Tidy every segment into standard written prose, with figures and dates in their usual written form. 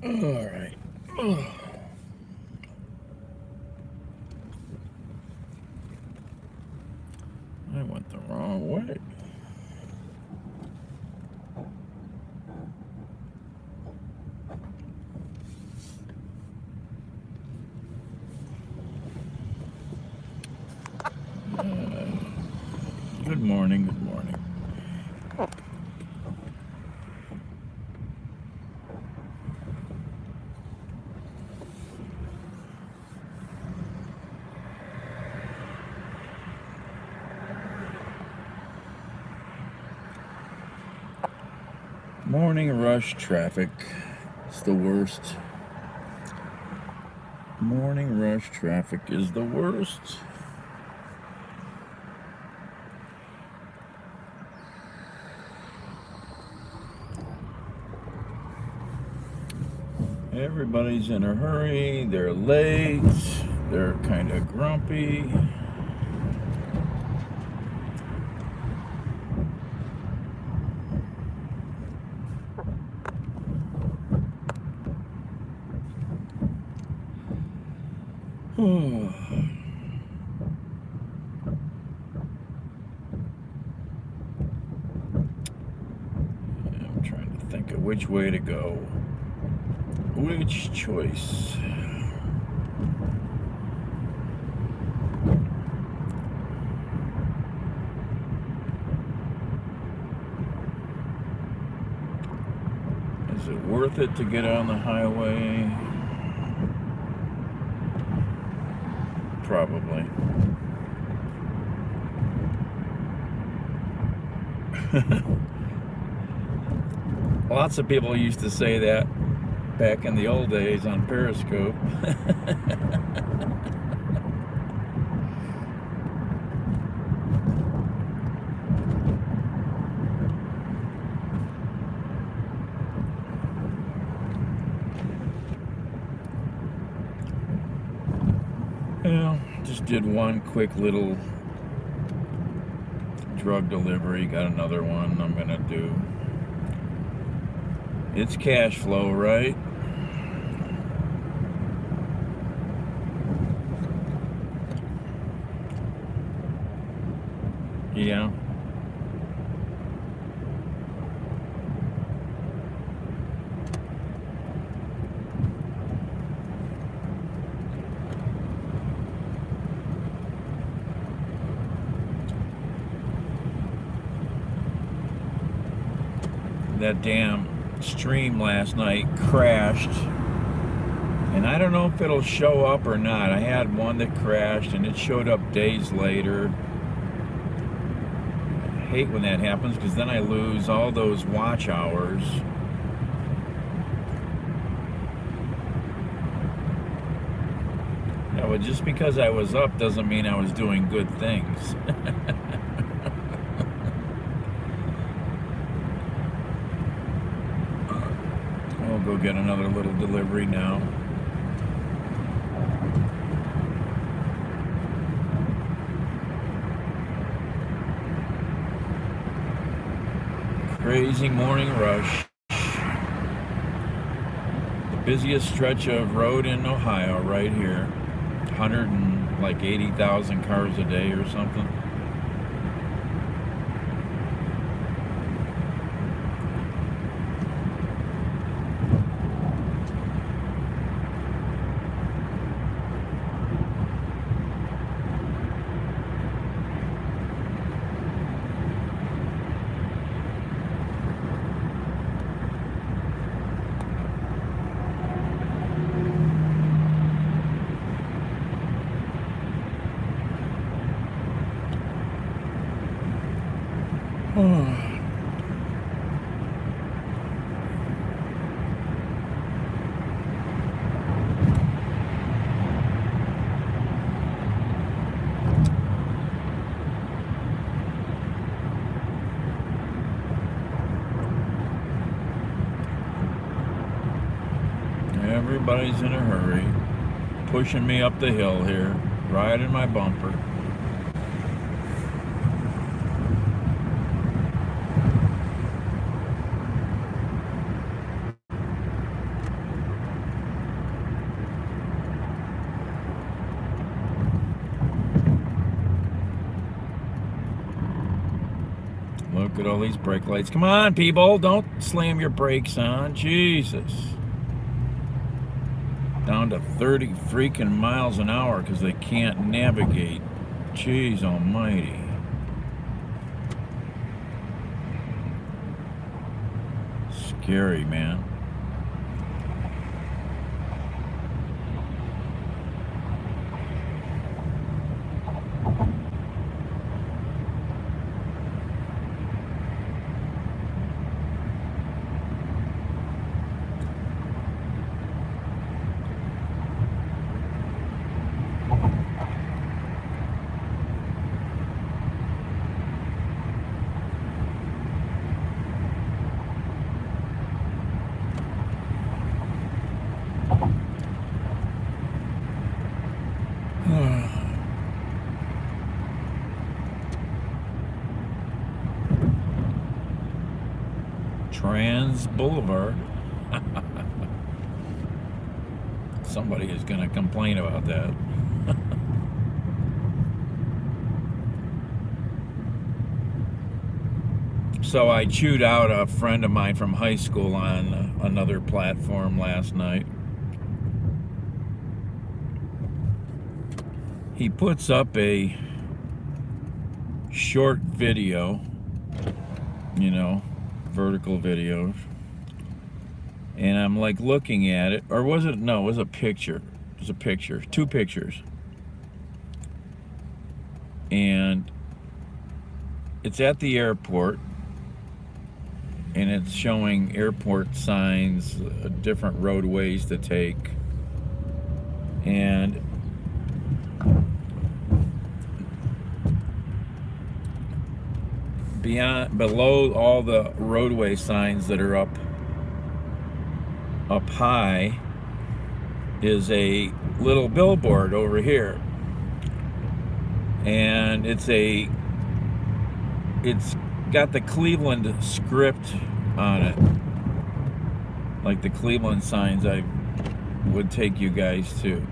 All right. I went the wrong way. Good morning. Good morning. Morning rush traffic. It's the worst. Morning rush traffic is the worst. Everybody's in a hurry. They're late. They're kind of grumpy. I'm trying to think of which way to go. Which choice? Is it worth it to get on the highway? Probably. Lots of people used to say that back in the old days on Periscope. Well, just did one quick little drug delivery. Got another one I'm gonna do. It's cash flow, right? Yeah. That damn stream last night crashed, and I don't know if it'll show up or not. I had one that crashed and it showed up days later. I hate when that happens because then I lose all those watch hours. Yeah, well, just because I was up doesn't mean I was doing good things. I'll go get another little delivery now. Crazy morning rush. The busiest stretch of road in Ohio right here. 180,000 cars a day or something. Everybody's in a hurry, pushing me up the hill here, right in my bumper. Look at all these brake lights. Come on, people. Don't slam your brakes on. Jesus. Down to 30 freaking miles an hour because they can't navigate. Jeez almighty. Scary, man. Trans Boulevard. Somebody is going to complain about that. So I chewed out a friend of mine from high school on another platform last night. He puts up a short video, you know, vertical videos, and I'm like looking at it, or was it, no, it was a picture. It was a picture, two pictures, and it's at the airport, and it's showing airport signs, different roadways to take, and below all the roadway signs that are up high is a little billboard over here, and it's got the Cleveland script on it, like the Cleveland signs I would take you guys to.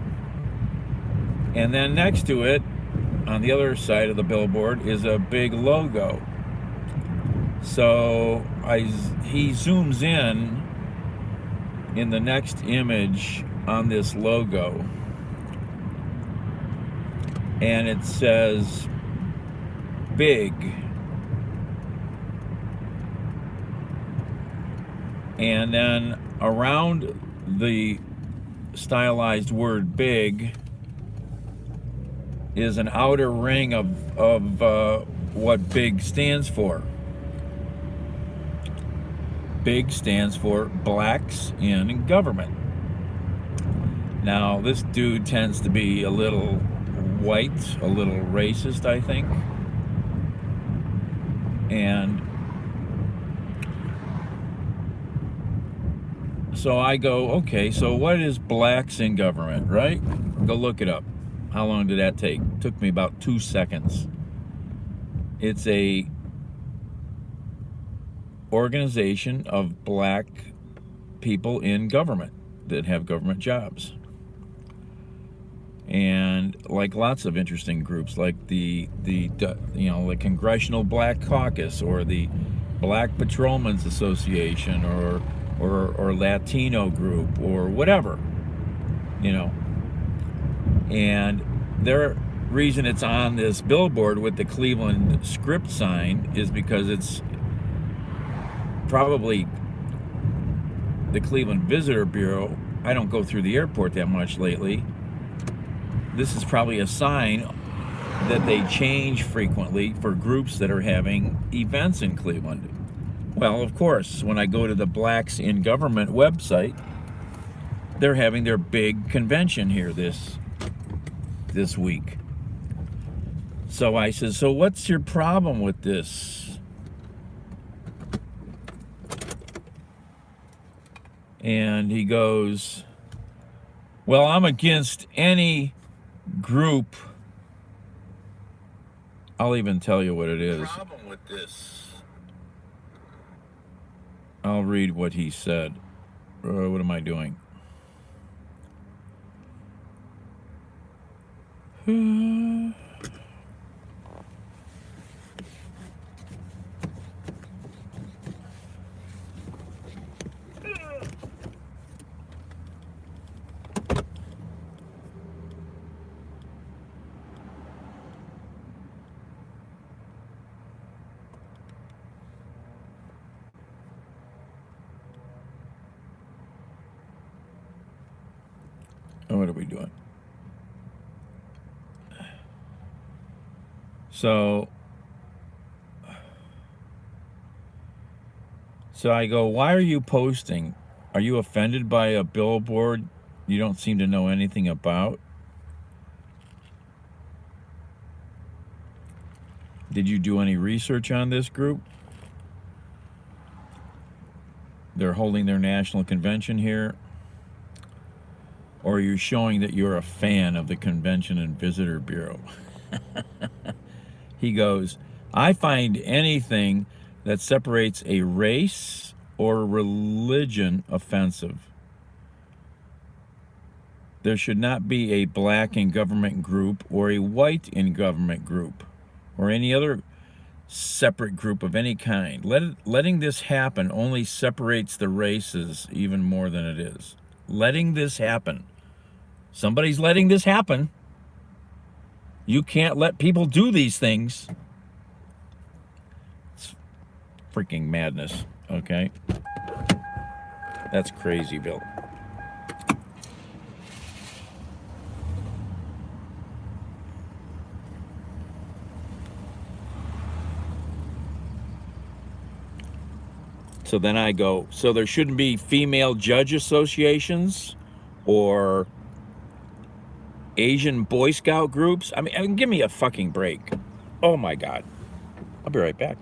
And then next to it, on the other side of the billboard, is a big logo. So he zooms in the next image on this logo, and it says big, and then around the stylized word big is an outer ring of what big stands for. Big stands for blacks in government. Now, this dude tends to be a little white, a little racist, I think. And so I go, okay, so what is blacks in government, right? Go look it up. How long did that take? It took me about 2 seconds. It's a organization of black people in government that have government jobs, and like lots of interesting groups, like the Congressional Black Caucus, or the Black Patrolmen's Association, or Latino group, or whatever, you know. And their reason it's on this billboard with the Cleveland script sign is because it's probably the Cleveland Visitor Bureau. I don't go through the airport that much lately. This is probably a sign that they change frequently for groups that are having events in Cleveland. Well, of course, when I go to the Blacks in Government website, they're having their big convention here this week. So I said, so what's your problem with this? And he goes, well, I'm against any group. I'll even tell you what it is. Problem with this. I'll read what he said. What am I doing? what are we doing? So I go, why are you posting? Are you offended by a billboard you don't seem to know anything about? Did you do any research on this group? They're holding their national convention here. Or are you showing that you're a fan of the Convention and Visitor Bureau? He goes, I find anything that separates a race or religion offensive. There should not be a black in government group or a white in government group or any other separate group of any kind. Letting this happen only separates the races even more than it is. Letting this happen. Somebody's letting this happen. You can't let people do these things. It's freaking madness, okay? That's crazy, Bill. So then I go, so there shouldn't be female judge associations or Asian Boy Scout groups? I mean, give me a fucking break. Oh my God. I'll be right back.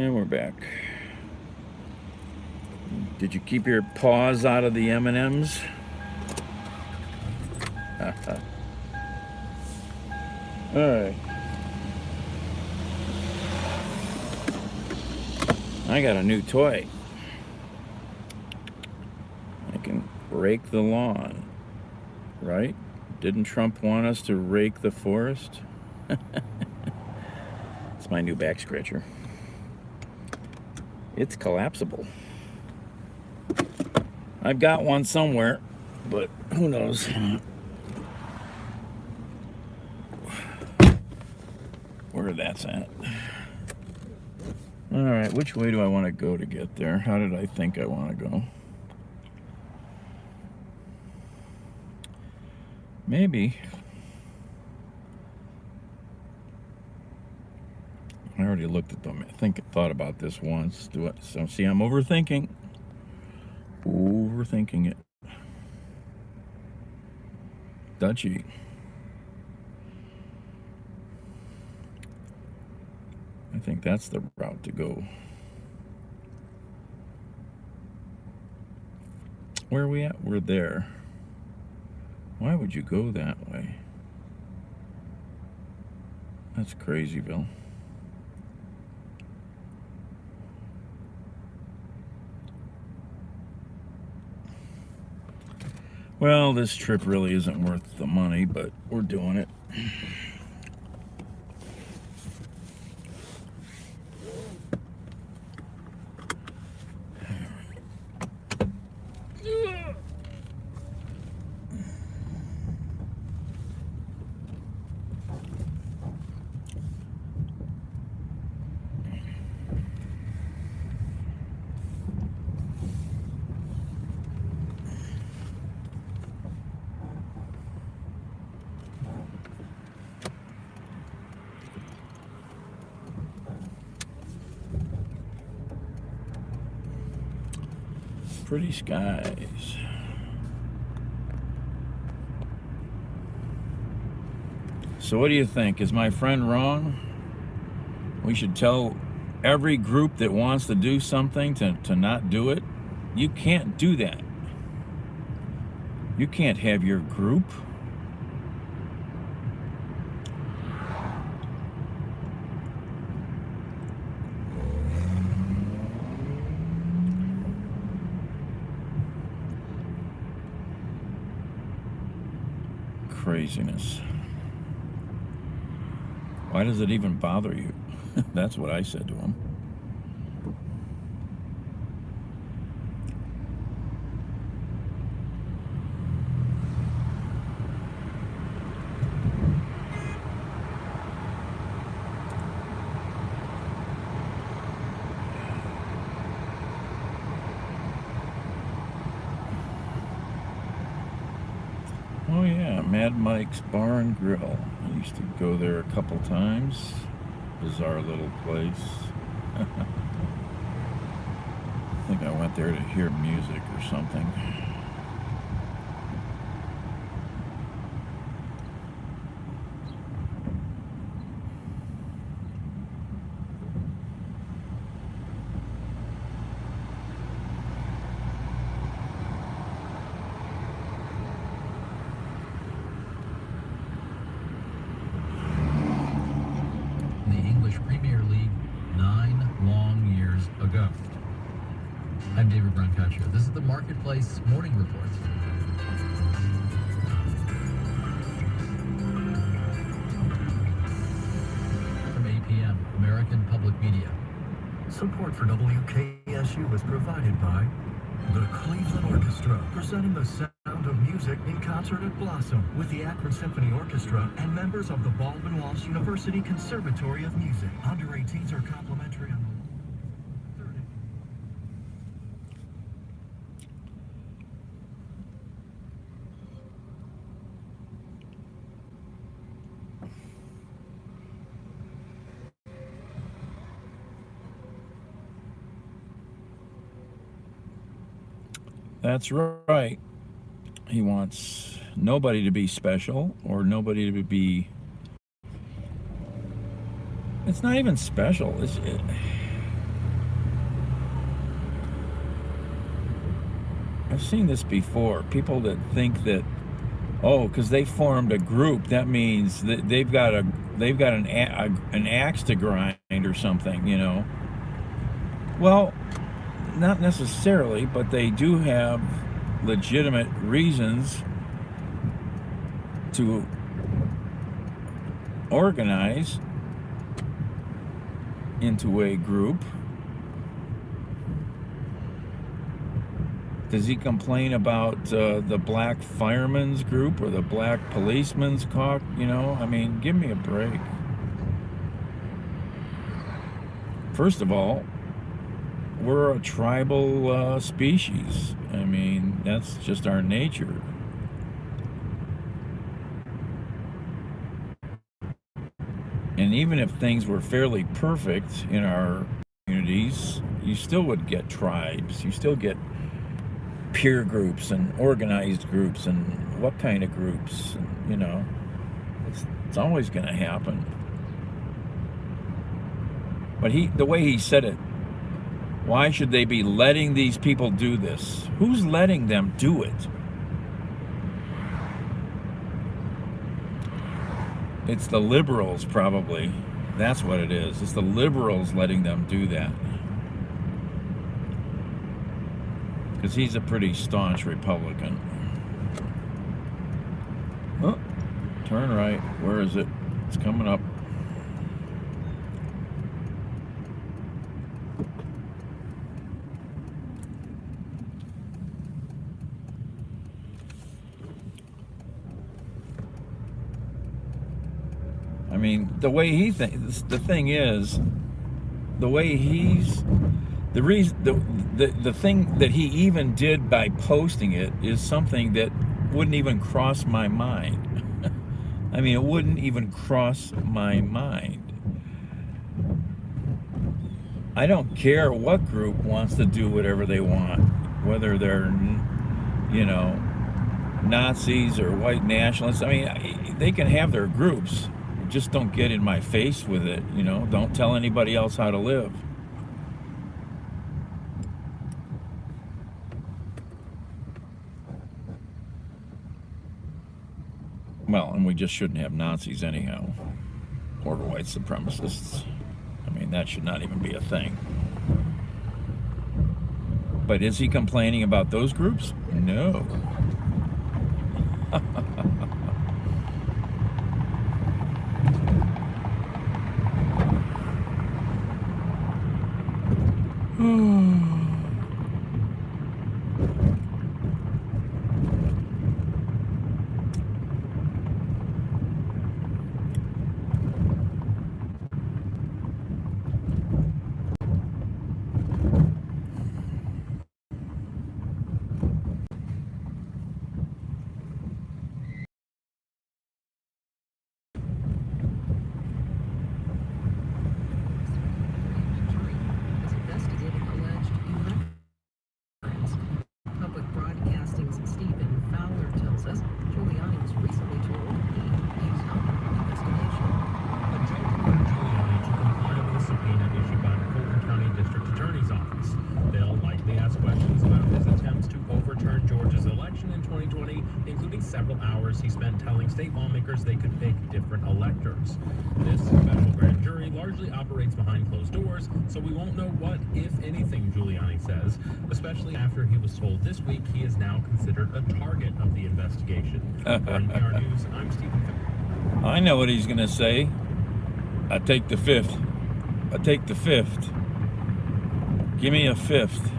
And we're back. Did you keep your paws out of the M&Ms? All right. I got a new toy. I can rake the lawn, right? Didn't Trump want us to rake the forest? It's my new back scratcher. It's collapsible. I've got one somewhere, but who knows? Where that's at. All right, which way do I want to go to get there? How did I think I want to go? Maybe. I already looked at them. I thought about this once. Do it. So see, I'm overthinking. Overthinking it. Dutchy. I think that's the route to go. Where are we at? We're there. Why would you go that way? That's Crazyville. Well, this trip really isn't worth the money, but we're doing it. Pretty skies. So what do you think? Is my friend wrong? We should tell every group that wants to do something to not do it? You can't do that. You can't have your group. Craziness. Why does it even bother you? That's what I said to him. Oh yeah, Mad Mike's Bar and Grill. I used to go there a couple times. Bizarre little place. I think I went there to hear music or something. I'm David Brancacio. This is the Marketplace Morning Report. From APM, American Public Media. Support for WKSU was provided by the Cleveland Orchestra, presenting the sound of music in concert at Blossom with the Akron Symphony Orchestra and members of the Baldwin Walsh University Conservatory of Music. Under 18s are complimentary on the That's right. He wants nobody to be special or nobody to be... It's not even special. I've seen this before. People that think that, oh, because they formed a group, that means that they've got an axe to grind or something, you know. Well, not necessarily, but they do have legitimate reasons to organize into a group. Does he complain about the black firemen's group or the black policeman's caucus? You know, I mean, give me a break. First of all, we're a tribal species. I mean, that's just our nature. And even if things were fairly perfect in our communities, you still would get tribes. You still get peer groups and organized groups and what kind of groups, and, you know, it's always going to happen. But the way he said it, why should they be letting these people do this? Who's letting them do it? It's the liberals, probably. That's what it is. It's the liberals letting them do that. Because he's a pretty staunch Republican. Oh, turn right. Where is it? It's coming up. I mean, the way he thinks, the thing is, the way he's, the reason, the thing that he even did by posting it is something that wouldn't even cross my mind. I mean, it wouldn't even cross my mind. I don't care what group wants to do whatever they want, whether they're, you know, Nazis or white nationalists. I mean, they can have their groups. Just don't get in my face with it, you know. Don't tell anybody else how to live. Well, and we just shouldn't have Nazis anyhow, or white supremacists. I mean, that should not even be a thing. But is he complaining about those groups? No. Several hours he spent telling state lawmakers they could pick different electors. This special grand jury largely operates behind closed doors, so we won't know what, if anything, Giuliani says, especially after he was told this week he is now considered a target of the investigation. For NPR News, I'm Stephen. I know what he's going to say. I take the fifth. I take the fifth. Give me a fifth.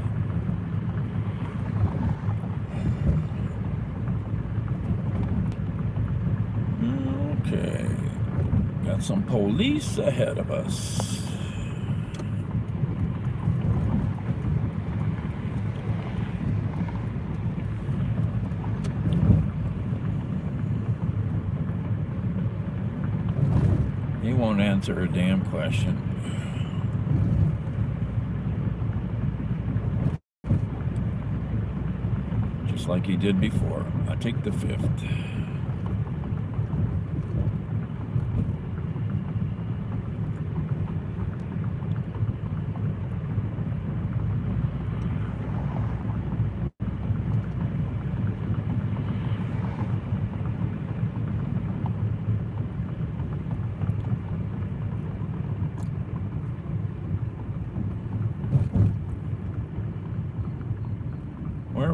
Okay, got some police ahead of us. He won't answer a damn question. Just like he did before. I take the fifth.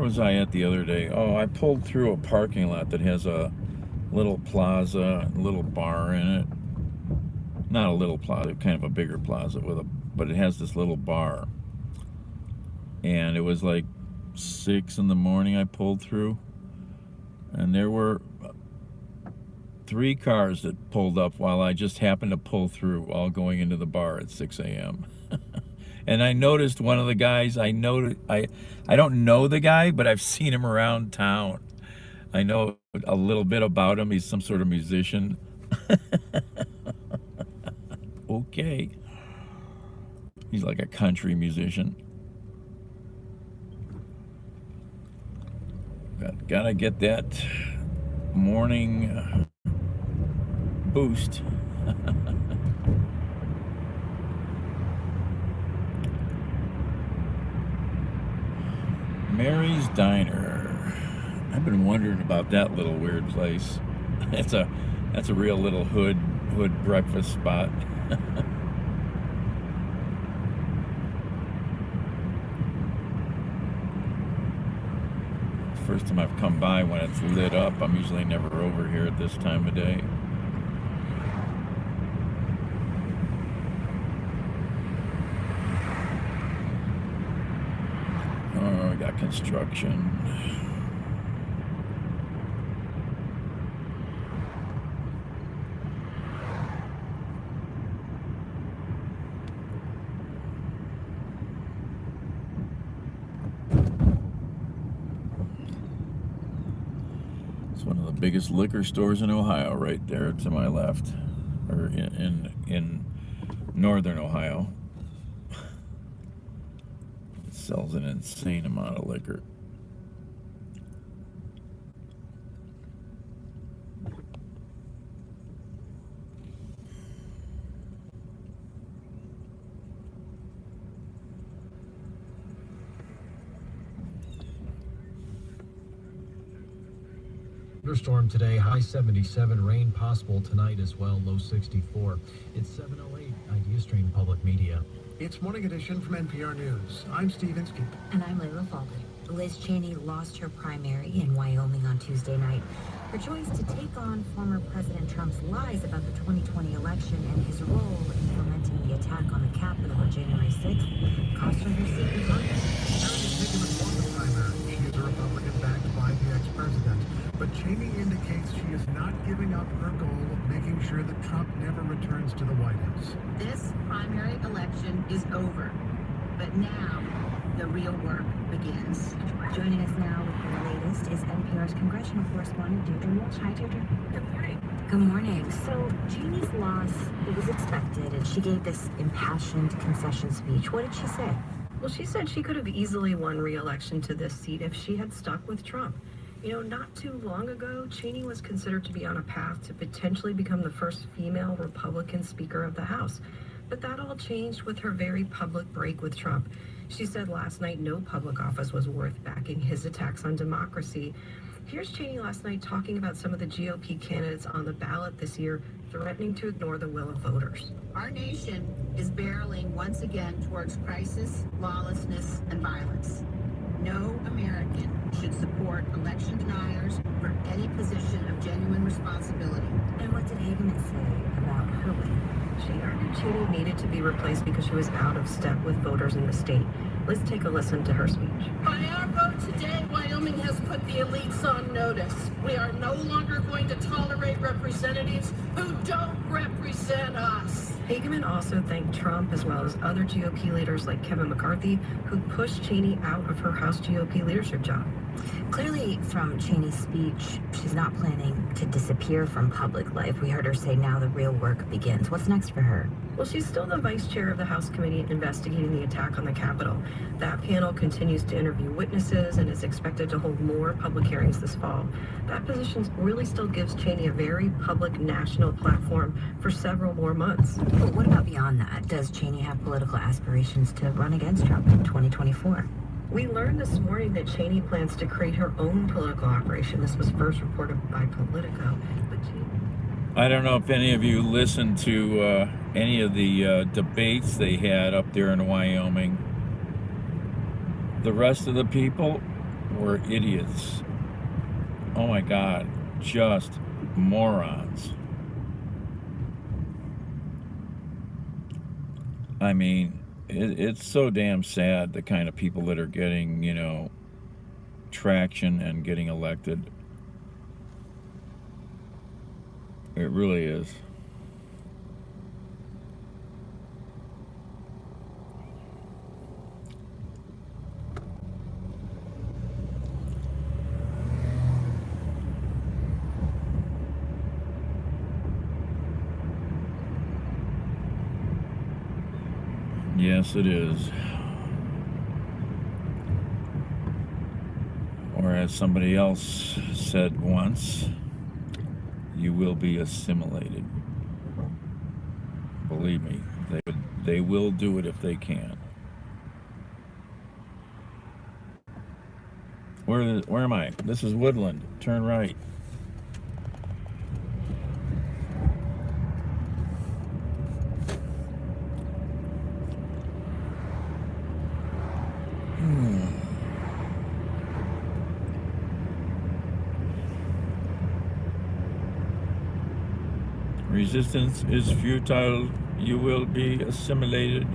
was I at the other day? Oh, I pulled through a parking lot that has a little plaza, a little bar in it. Not a little plaza, kind of a bigger plaza but it has this little bar. And it was like 6 in the morning I pulled through, and there were 3 cars that pulled up while I just happened to pull through, all going into the bar at 6 a.m. And I noticed one of the guys, I don't know the guy, but I've seen him around town. I know a little bit about him. He's some sort of musician. Okay. He's like a country musician. Gotta get that morning boost. Mary's Diner. I've been wondering about that little weird place. That's a real little hood breakfast spot. First time I've come by when it's lit up. I'm usually never over here at this time of day. Oh, we got construction. It's one of the biggest liquor stores in Ohio, right there to my left, or in northern Ohio. It sells an insane amount of liquor. Thunderstorm today, high 77, rain possible tonight as well, low 64. It's 7:08, IdeaStream Public Media. It's Morning Edition from NPR News. I'm Steve Inskeep. And I'm Layla Falk. Liz Cheney lost her primary in Wyoming on Tuesday night. Her choice to take on former President Trump's lies about the 2020 election and his role in fomenting the attack on the Capitol on January 6th cost her her seat in Congress. Hickman won the primary. She is a Republican backed by the ex-president. But Cheney indicates she is not giving up her goal of making sure that Trump never returns to the White House. This primary election is over, but now the real work begins. Joining us now with the latest is NPR's congressional correspondent Deirdre Walsh. Hi, Deirdre. Good morning. Good morning. So Cheney's loss, it was expected, and she gave this impassioned concession speech. What did she say? Well, she said she could have easily won re-election to this seat if she had stuck with Trump. You know, not too long ago, Cheney was considered to be on a path to potentially become the first female Republican Speaker of the House. But that all changed with her very public break with Trump. She said last night no public office was worth backing his attacks on democracy. Here's Cheney last night talking about some of the GOP candidates on the ballot this year threatening to ignore the will of voters. Our nation is barreling once again towards crisis, lawlessness, and violence. No American should support election deniers for any position of genuine responsibility. And what did Hageman say about her win? She argued Cheney needed to be replaced because she was out of step with voters in the state. Let's take a listen to her speech. By our vote today, Wyoming has put the elites on notice. We are no longer going to tolerate representatives who don't represent us. Hageman also thanked Trump as well as other GOP leaders like Kevin McCarthy, who pushed Cheney out of her House GOP leadership job. Clearly, from Cheney's speech, she's not planning to disappear from public life. We heard her say now the real work begins. What's next for her? Well, she's still the vice chair of the House committee investigating the attack on the Capitol. That panel continues to interview witnesses and is expected to hold more public hearings this fall. That position really still gives Cheney a very public national platform for several more months. But what about beyond that? Does Cheney have political aspirations to run against Trump in 2024? We learned this morning that Cheney plans to create her own political operation. This was first reported by Politico. But I don't know if any of you listened to any of the debates they had up there in Wyoming. The rest of the people, were idiots. Oh my God, just morons. I mean, it's so damn sad, the kind of people that are getting, you know, traction and getting elected. It really is. Yes, it is. Or as somebody else said once, you will be assimilated. Believe me, they will do it if they can. Where am I? This is Woodland. Turn right. Resistance is futile. You will be assimilated.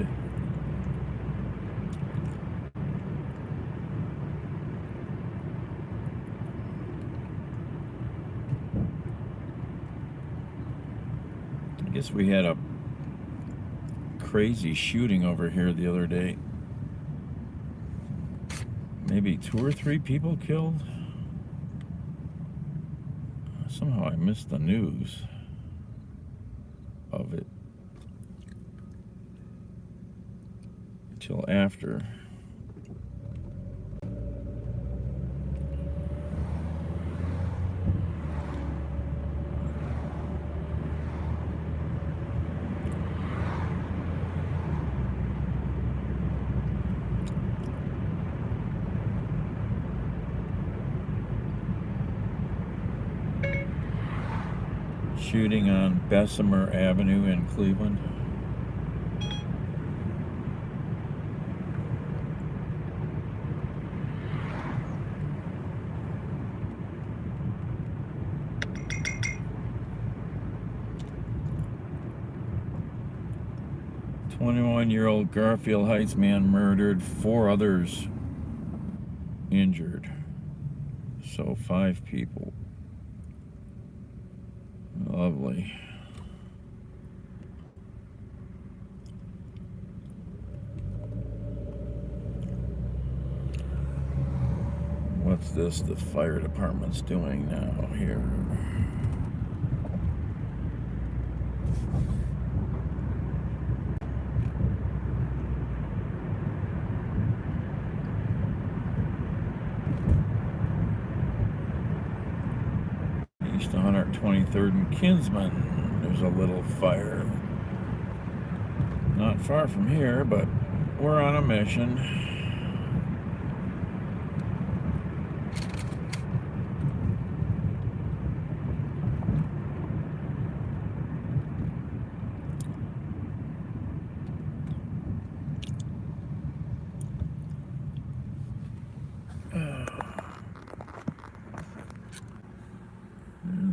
I guess we had a crazy shooting over here the other day. Maybe 2 or 3 people killed. Somehow I missed the news of it until after. Shooting on Bessemer Avenue in Cleveland. A 21-year-old Garfield Heights man murdered, 4 others injured. So 5 people. Lovely. What's this the fire department's doing now here? East 123rd and Kinsman, there's a little fire. Not far from here, but we're on a mission.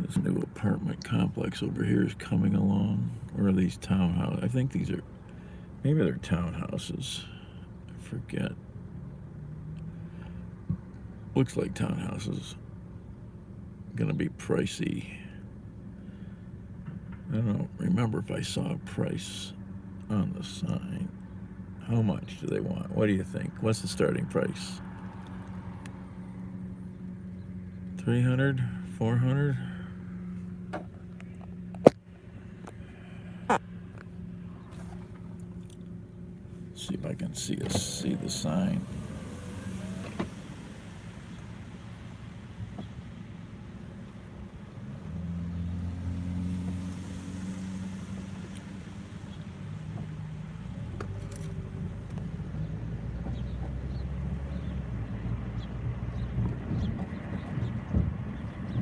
This new apartment complex over here is coming along. Or are these townhouses? I think these are, maybe they're townhouses. I forget. Looks like townhouses. Gonna be pricey. I don't remember if I saw a price on the sign. How much do they want? What do you think? What's the starting price? 300? 400? See if I can see the sign.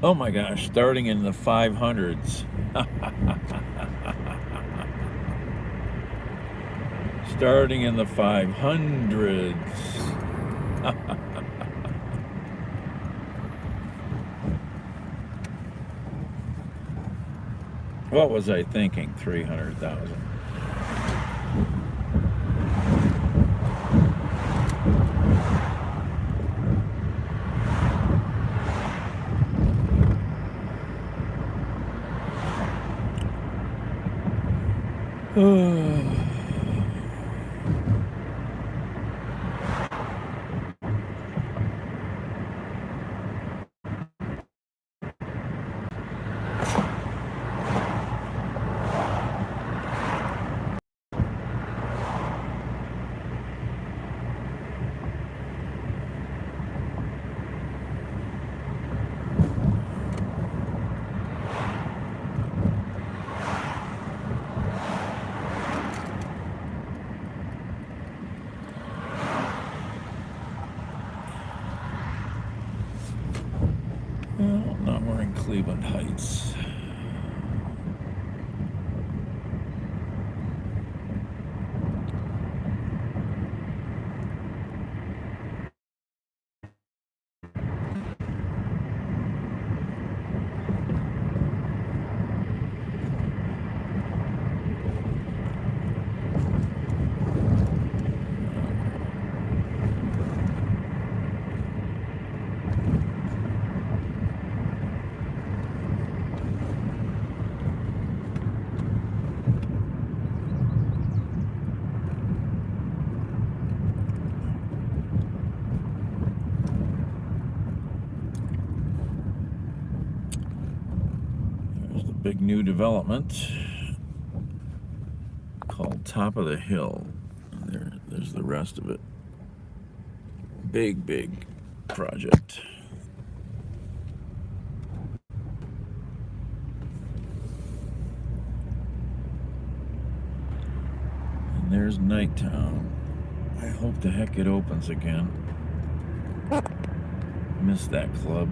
Oh my gosh, starting in the 500s. Starting in the 500s. What was I thinking? 300,000. Well, now we're in Cleveland Heights. There's the big new development called Top of the Hill. There's the rest of it. Big project. And there's Nighttown. I hope the heck it opens again. Missed that club.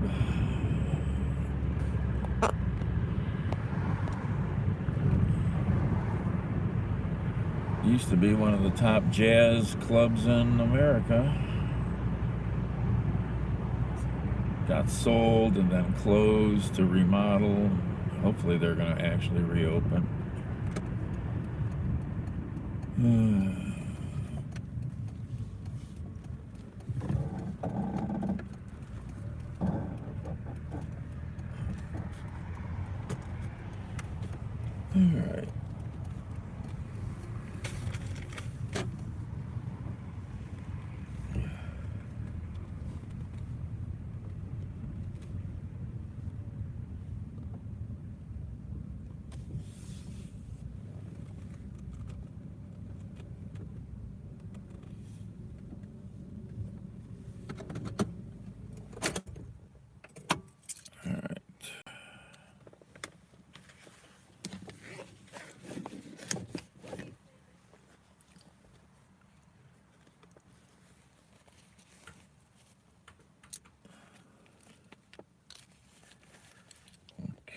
Used to be one of the top jazz clubs in America. Got sold and then closed to remodel. Hopefully they're going to actually reopen. All right.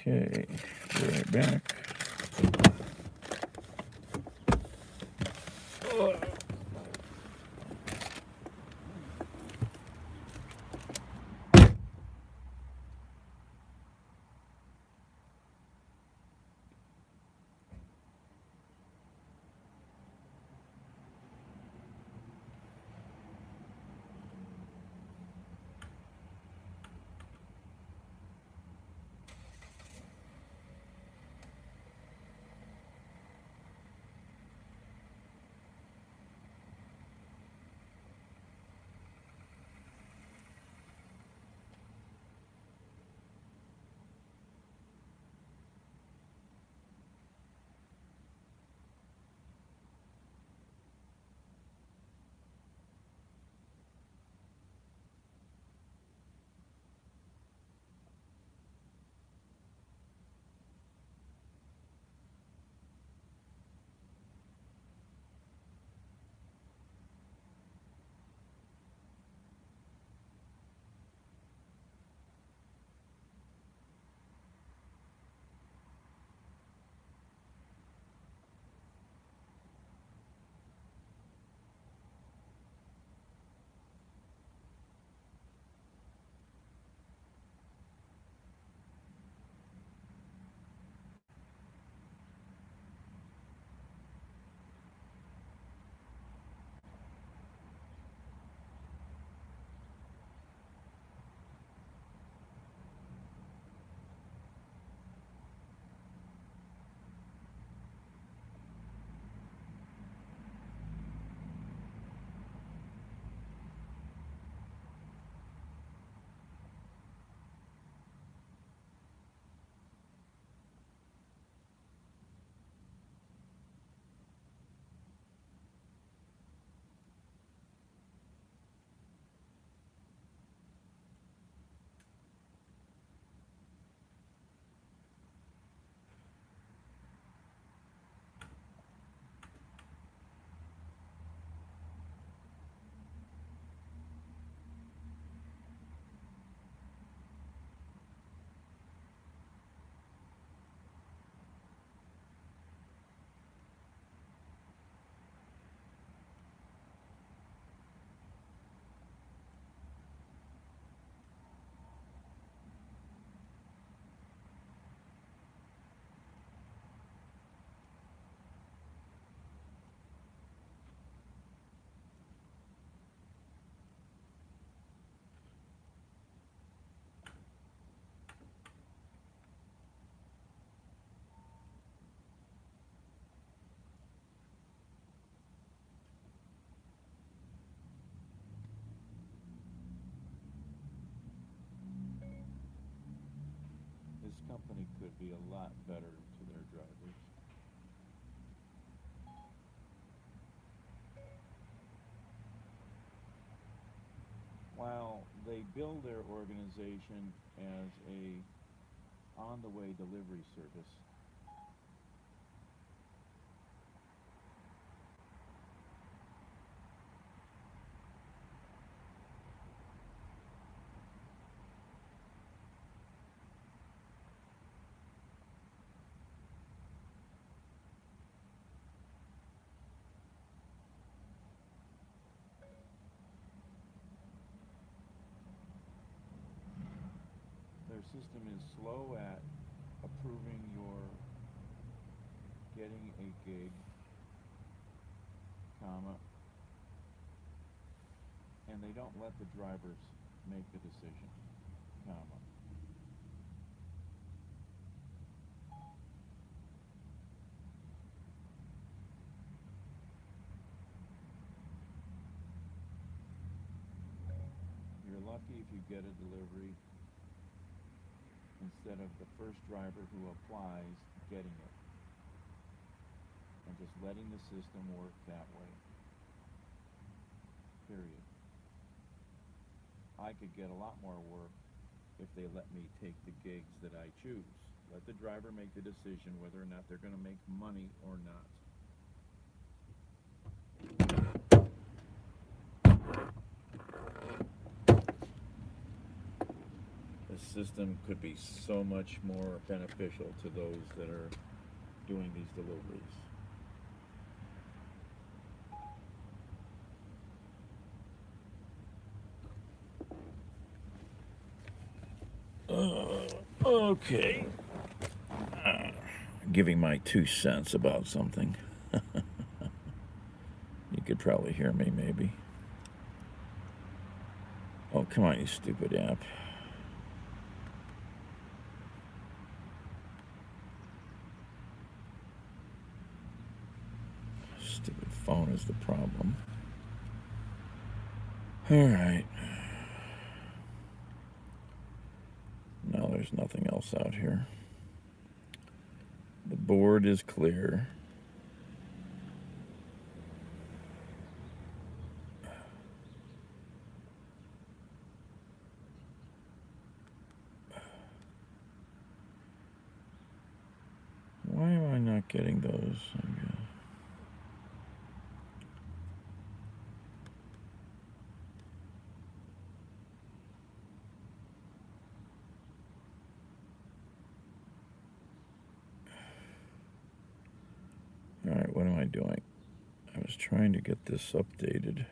Okay, be right back. it could be a lot better to their drivers. While they build their organization as a on-the-way delivery service, their system is slow at approving your getting a gig, comma, and they don't let the drivers make the decision, comma. You're lucky if you get a delivery instead of the first driver who applies getting it, and just letting the system work that way. Period. I could get a lot more work if they let me take the gigs that I choose. Let the driver make the decision whether or not they're going to make money or not. The system could be so much more beneficial to those that are doing these deliveries. Okay. Giving my 2 cents about something. You could probably hear me, maybe. Oh, come on, you stupid app. Stupid phone is the problem. All right. No, there's nothing else out here. The board is clear. Why am I not getting those? I guess. All right, what am I doing? I was trying to get this updated.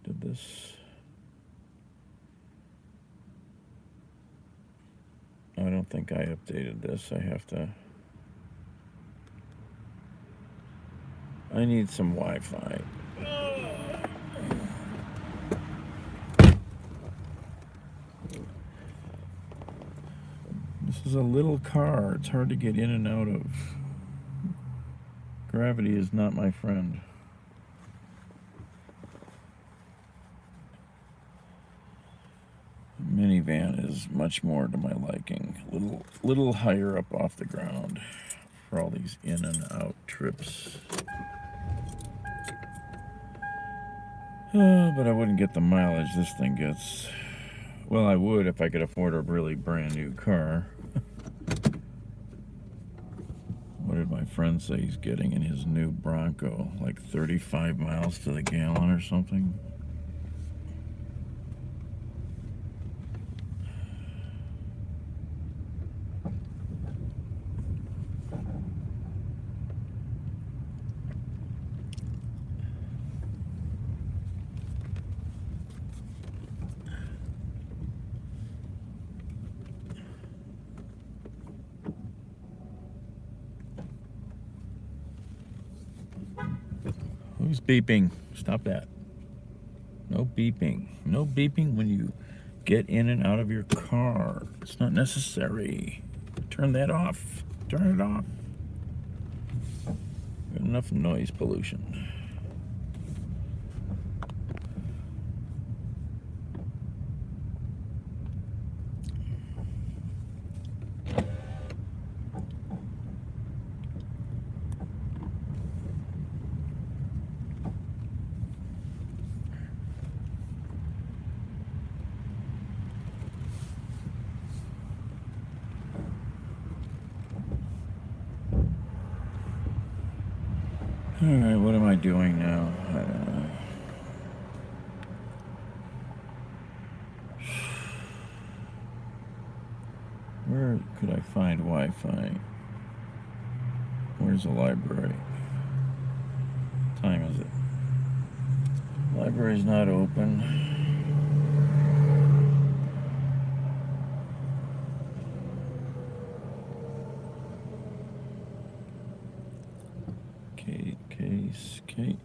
Did this? I don't think I updated this. I have to. I need some Wi-Fi. This is a little car. It's hard to get in and out of. Gravity is not my friend. Minivan is much more to my liking. Little higher up off the ground for all these in and out trips. But I wouldn't get the mileage this thing gets. Well, I would if I could afford a really brand new car. What did my friend say he's getting in his new Bronco? Like 35 miles to the gallon or something? Who's beeping? Stop that. No beeping. No beeping when you get in and out of your car. It's not necessary. Turn that off. Turn it off. Got enough noise pollution. Alright, what am I doing now? I don't know. Where could I find Wi-Fi? Where's the library? What time is it? Library's not open. Kate.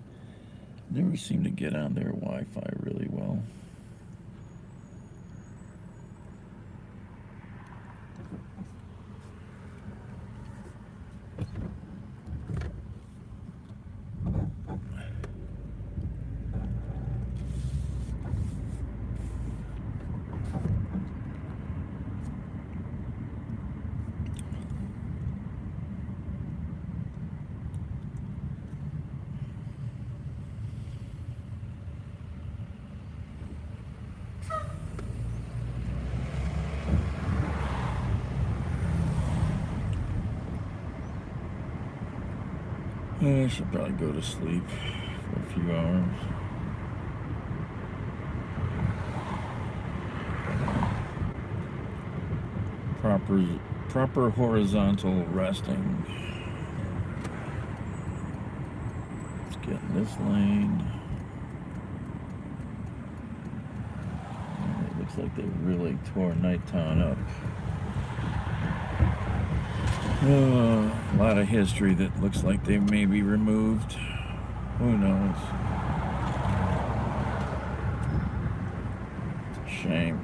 Never seem to get on their Wi-Fi really well. I should probably go to sleep for a few hours. Proper horizontal resting. Let's get in this lane. It looks like they really tore Nighttown up. A lot of history that looks like they may be removed. Who knows? It's a shame.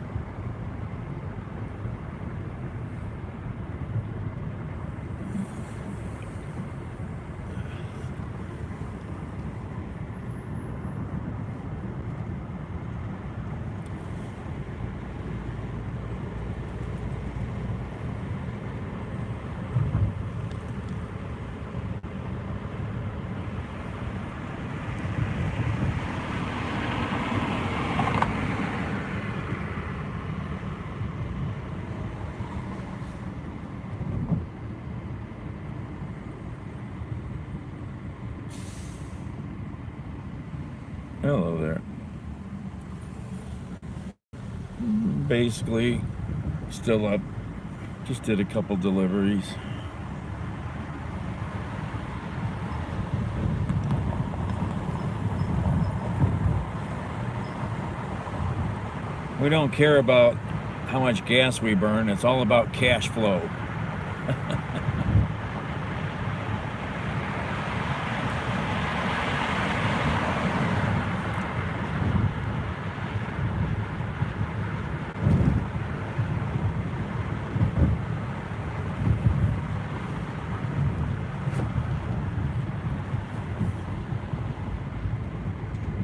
Hello there. Basically, still up. Just did a couple deliveries. We don't care about how much gas we burn. It's all about cash flow.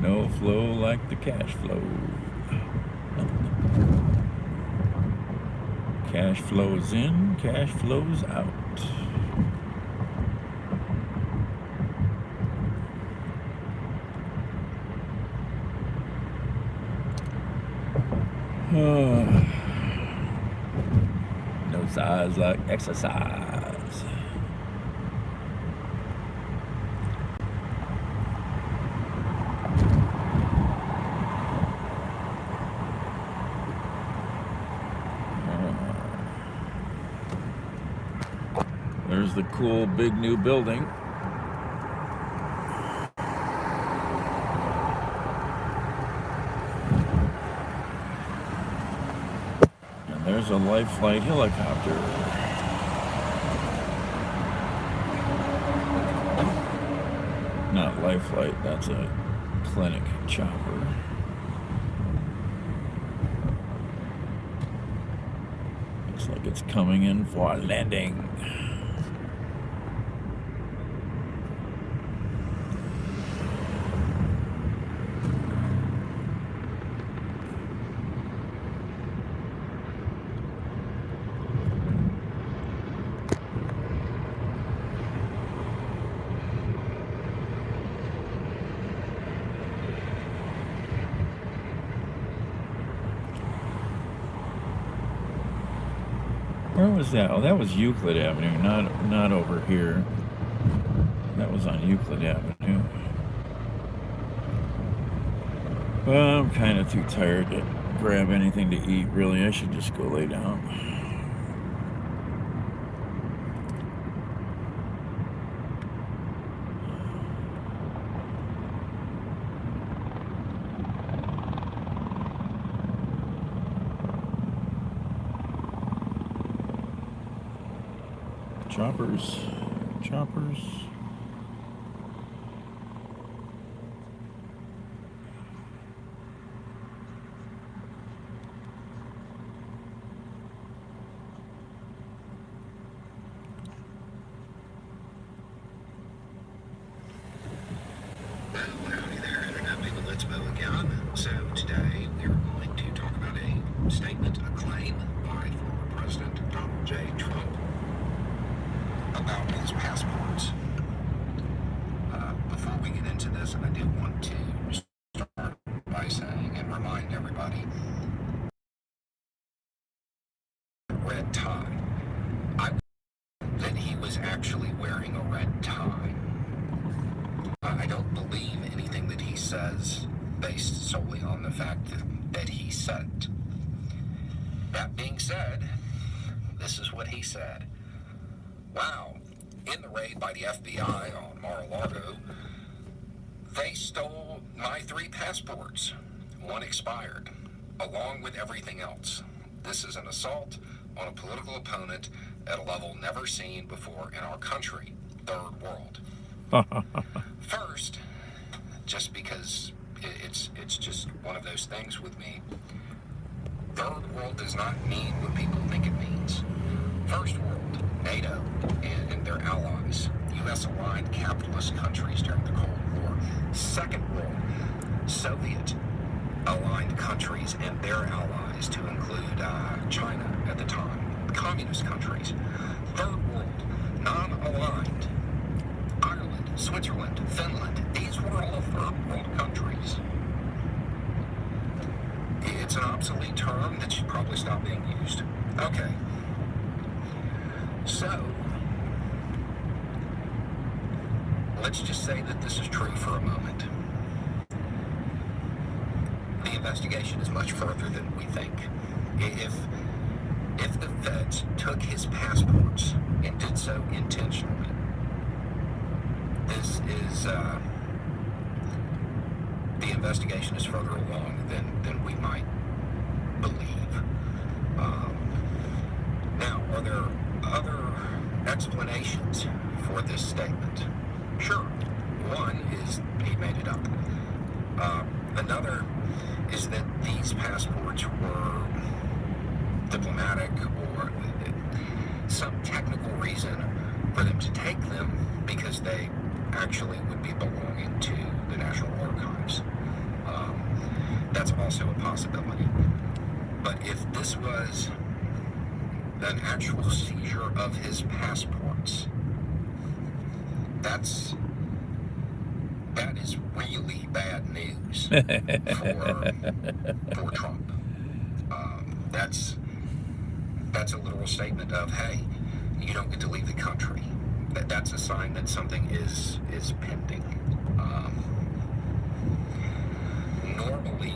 No flow like the cash flow. Cash flows in, cash flows out. No size like exercise. There's the cool big new building. And there's a life flight helicopter. Not life flight, that's a clinic chopper. Looks like it's coming in for a landing. Where was that? Oh, that was Euclid Avenue, not over here. That was on Euclid Avenue. Well, I'm kind of too tired to grab anything to eat, really. I should just go lay down. Choppers. Choppers. Howdy there, Internet people. Let's go again. So today we are going to talk about a statement, a claim by former President Donald J. Trump about his passports. Before we get into this, I do want to start by saying and remind everybody, red tie. I that he was actually wearing a red tie. I don't believe anything that he says based solely on the fact that he said it. That being said, this is what he said. Wow, in the raid by the FBI on Mar-a-Lago, they stole my 3 passports. 1 expired, along with everything else. This is an assault on a political opponent at a level never seen before in our country, third world. First, just because it's just one of those things with me, third world does not mean what people think it means. First world, NATO and their allies, U.S.-aligned capitalist countries during the Cold War. Second world, Soviet-aligned countries and their allies, to include China at the time, communist countries. Third world, non-aligned, Ireland, Switzerland, Finland, these were all third world countries. It's an obsolete term that should probably stop being used. Okay. So, let's just say that this is true for a moment. The investigation is much further than we think. If the feds took his passports and did so intentionally, this is, the investigation is further along than we might believe. Now, are there other explanations for this statement? Sure. One is he made it up. Another is that these passports were diplomatic or some technical reason for them to take them, because they actually would be belonging to the National Archives. That's also a possibility. But if this was an actual seizure of his passports, that is really bad news for Trump. That's a literal statement of, hey, you don't get to leave the country. That's a sign that something is pending. Normally,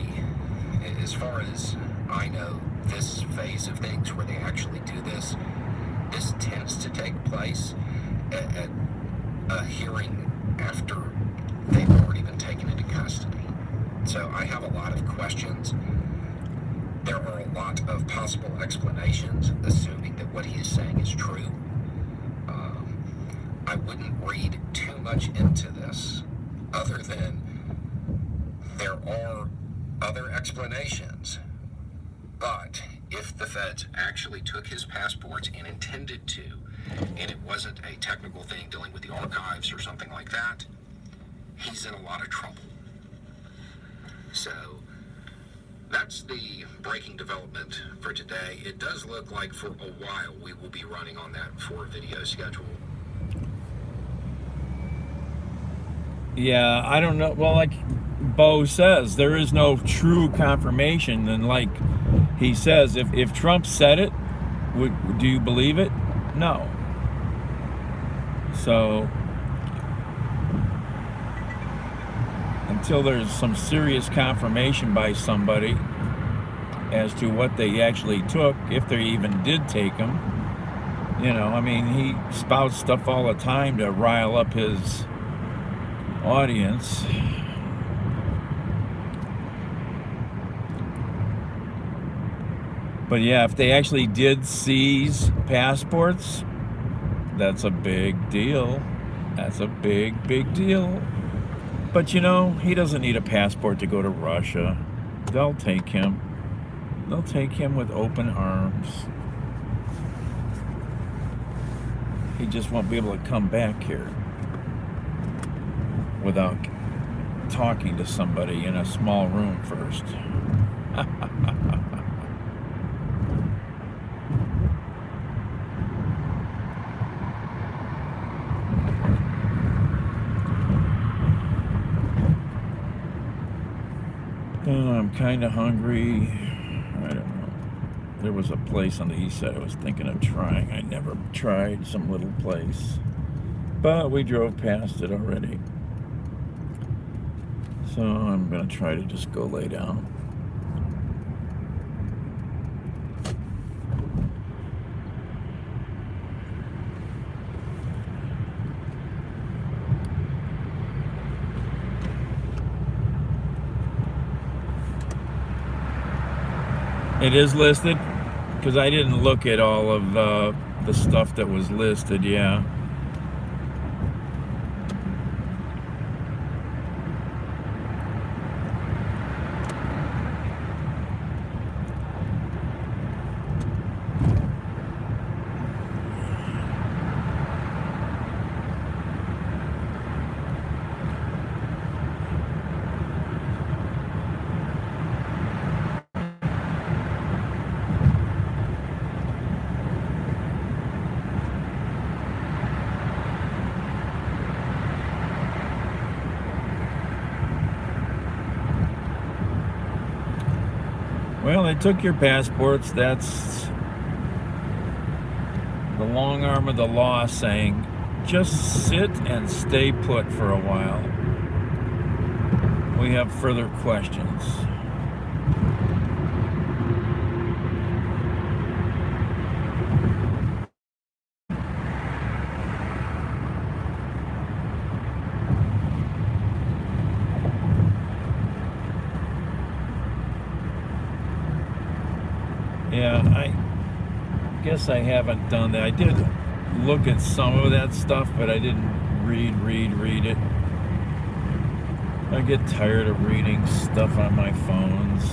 as far as I know, this phase of things where they actually do this tends to take place at a hearing after they've already been taken into custody. So I have a lot of questions. There are a lot of possible explanations, assuming that what he is saying is true. I wouldn't read too much into this, other than there are other explanations. But if the feds actually took his passports and intended to, and it wasn't a technical thing dealing with the archives or something like that, he's in a lot of trouble. So that's the breaking development for today. It does look like for a while we will be running on that 4-video schedule. Yeah, I don't know. Well, like Bo says, there is no true confirmation. And like he says, if Trump said it, do you believe it? No. So until there's some serious confirmation by somebody as to what they actually took, if they even did take them. You know, I mean, he spouts stuff all the time to rile up his audience. But yeah, if they actually did seize passports, that's a big deal. That's a big, big deal. But you know, he doesn't need a passport to go to Russia. They'll take him. They'll take him with open arms. He just won't be able to come back here without talking to somebody in a small room first. Oh, I'm kind of hungry. I don't know. There was a place on the east side I was thinking of trying. I never tried some little place. But we drove past it already. So I'm going to try to just go lay down. It is listed, because I didn't look at all of the stuff that was listed, yeah. Well, they took your passports. That's the long arm of the law saying, just sit and stay put for a while. We have further questions. Yeah, I guess I haven't done that. I did look at some of that stuff, but I didn't read it. I get tired of reading stuff on my phones.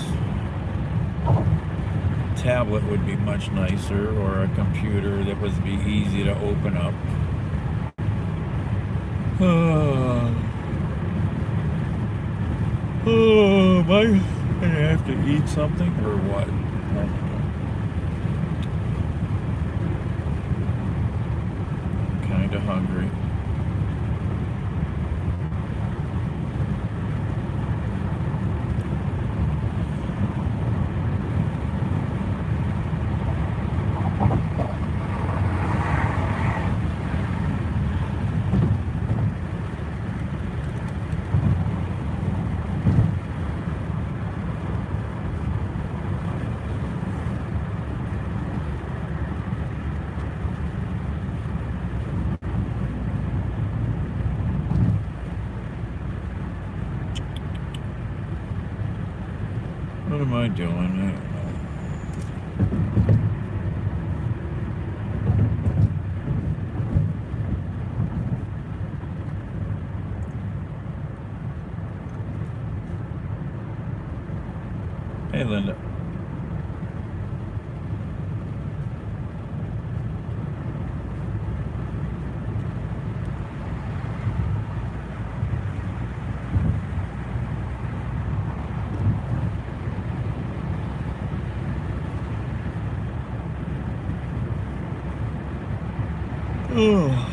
Tablet would be much nicer, or a computer that would be easy to open up. Am I gonna have to eat something or what? I don't know. Kinda hungry. What am I doing? I don't know. Hey, Linda. Oh.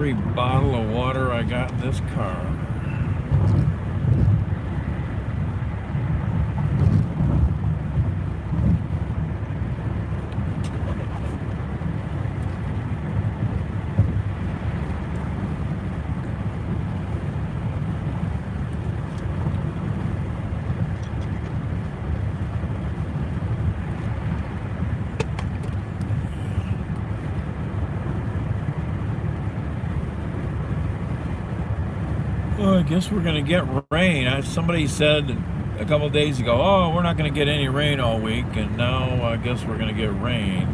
every bottle of water I got in this car. Well, I guess we're going to get rain. Somebody said a couple of days ago, oh, we're not going to get any rain all week, and now I guess we're going to get rain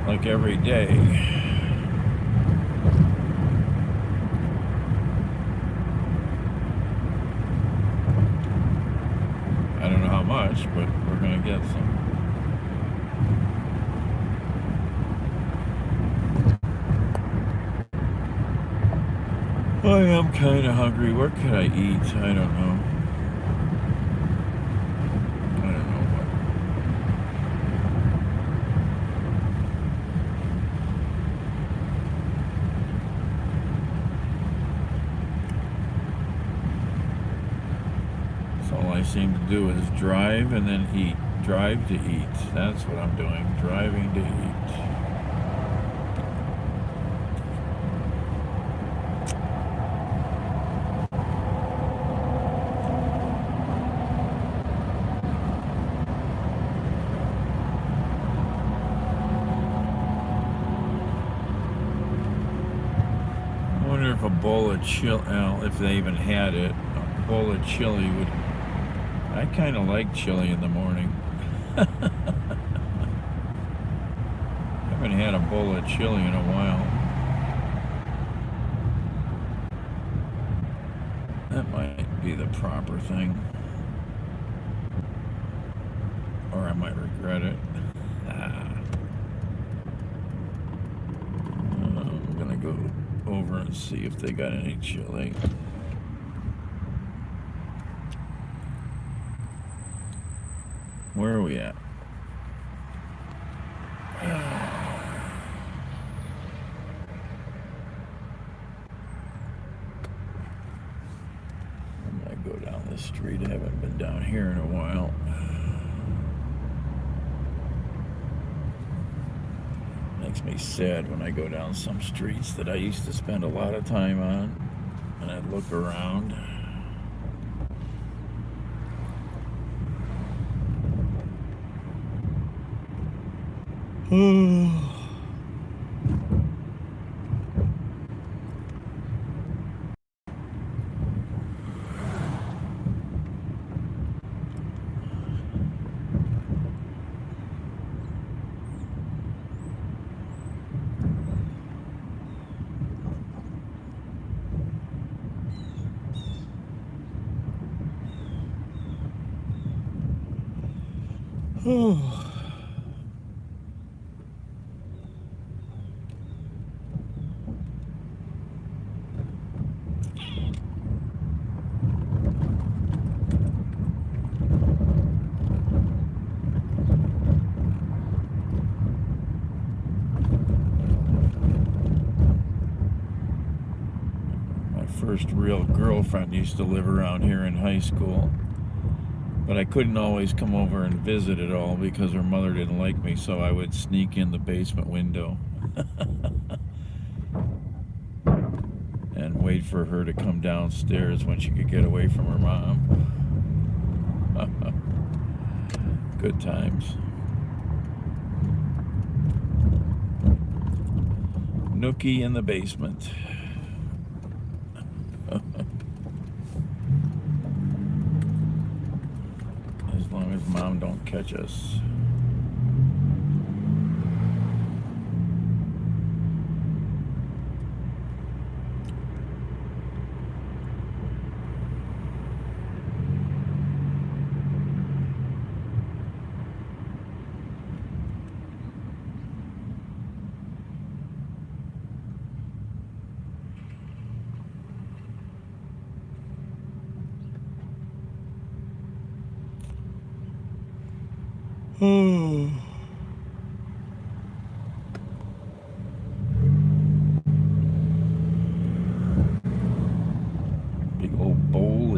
like every day. I don't know how much, but we're going to get some. I am kind of hungry. Where could I eat? I don't know. I don't know what. So all I seem to do is drive and then eat. Drive to eat. That's what I'm doing. Driving to eat. If a bowl of chili, if they even had it, a bowl of chili would. I kind of like chili in the morning. I haven't had a bowl of chili in a while. That might be the proper thing, or I might regret it. I'm gonna go over and see if they got any chili. Where are we at? I'm gonna go down this street. I haven't been down here in a while. Makes me sad when I go down some streets that I used to spend a lot of time on, and I'd look around. First real girlfriend used to live around here in high school, but I couldn't always come over and visit at all because her mother didn't like me, so I would sneak in the basement window and wait for her to come downstairs when she could get away from her mom. Good times. Nookie in the basement. As long as Mom don't catch us.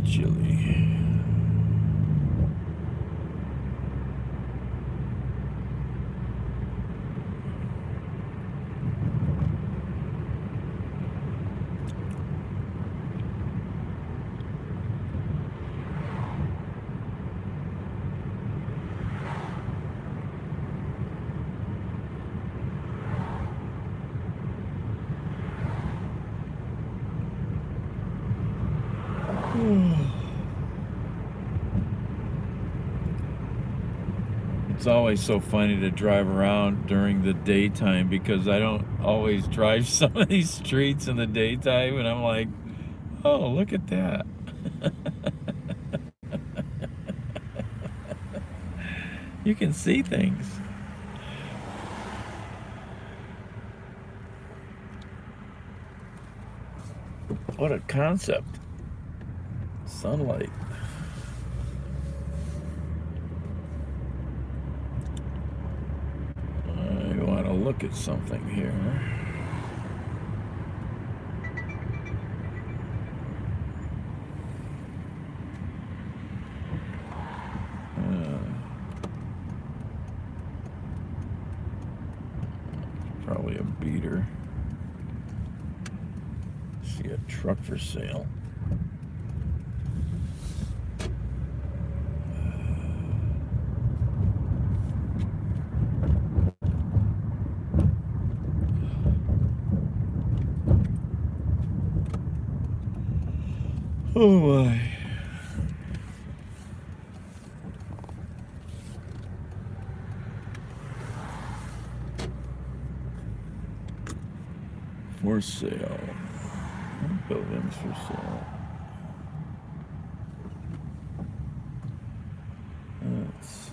of chili. It's always so funny to drive around during the daytime because I don't always drive some of these streets in the daytime, and I'm like, oh, look at that. You can see things. What a concept. Sunlight. I want to look at something here. Probably a beater. See a truck for sale. Oh my. For sale. Buildings for sale. Let's see.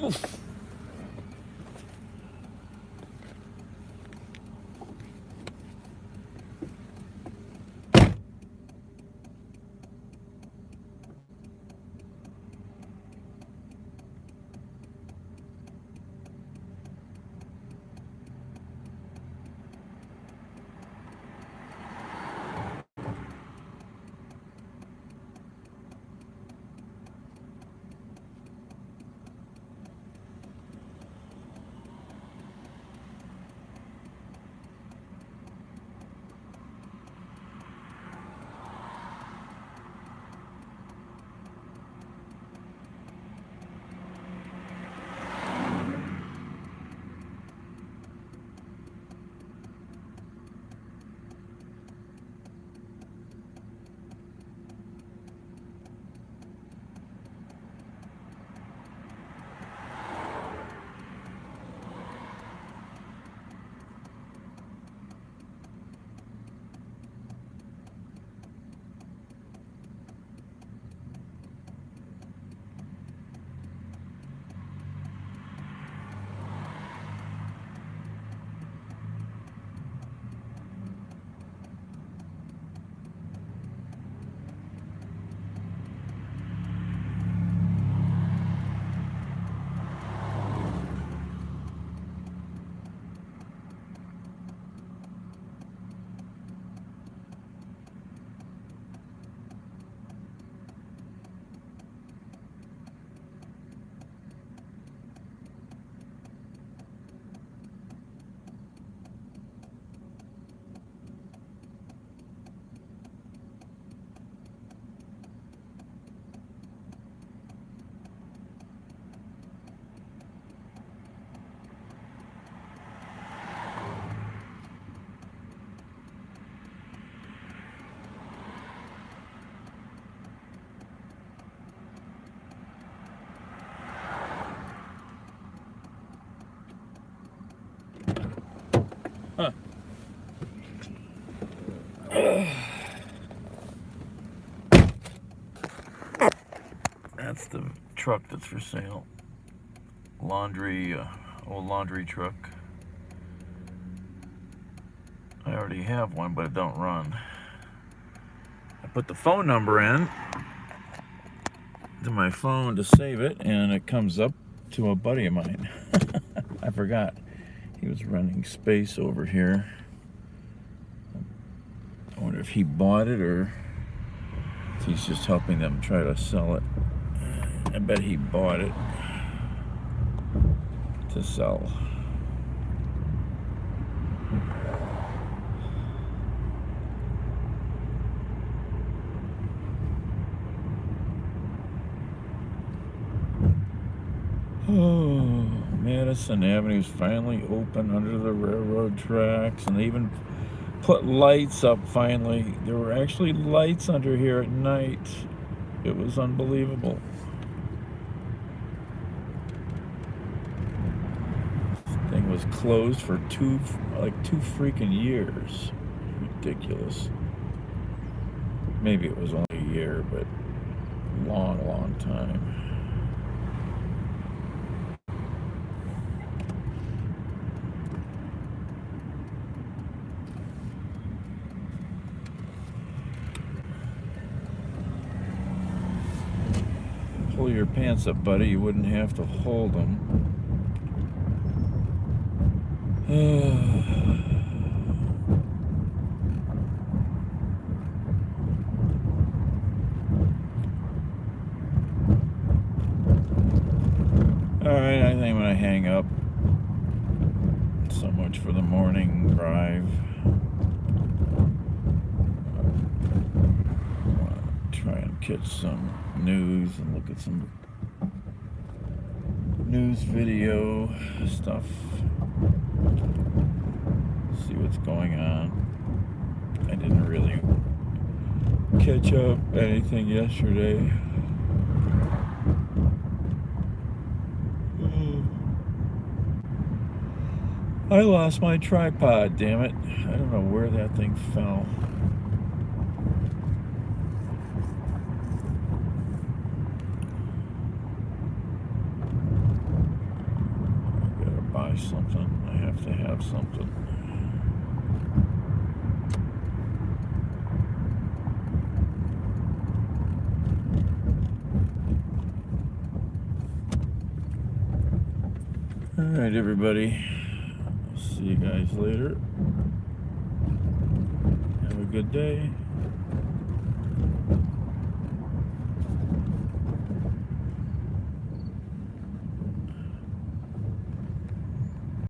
Oof. Huh. That's the truck that's for sale. Laundry, old laundry truck. I already have one, but it don't run. I put the phone number in to my phone to save it, and it comes up to a buddy of mine. I forgot. He was renting space over here. I wonder if he bought it or if he's just helping them try to sell it. I bet he bought it to sell. Oh, Madison Avenue's finally open under the railroad tracks, and they even put lights up finally. There were actually lights under here at night. It was unbelievable. This thing was closed for two freaking years. Ridiculous. Maybe it was only a year, but long time. Pull your pants up, buddy. You wouldn't have to hold them. Alright, I think I'm going to hang up. So much for the morning drive. Try and catch some news and look at some news video stuff. See what's going on. I didn't really catch up anything yesterday. I lost my tripod, damn it. I don't know where that thing fell. I gotta buy something. I have to have something. All right, everybody. See you guys later. Have a good day.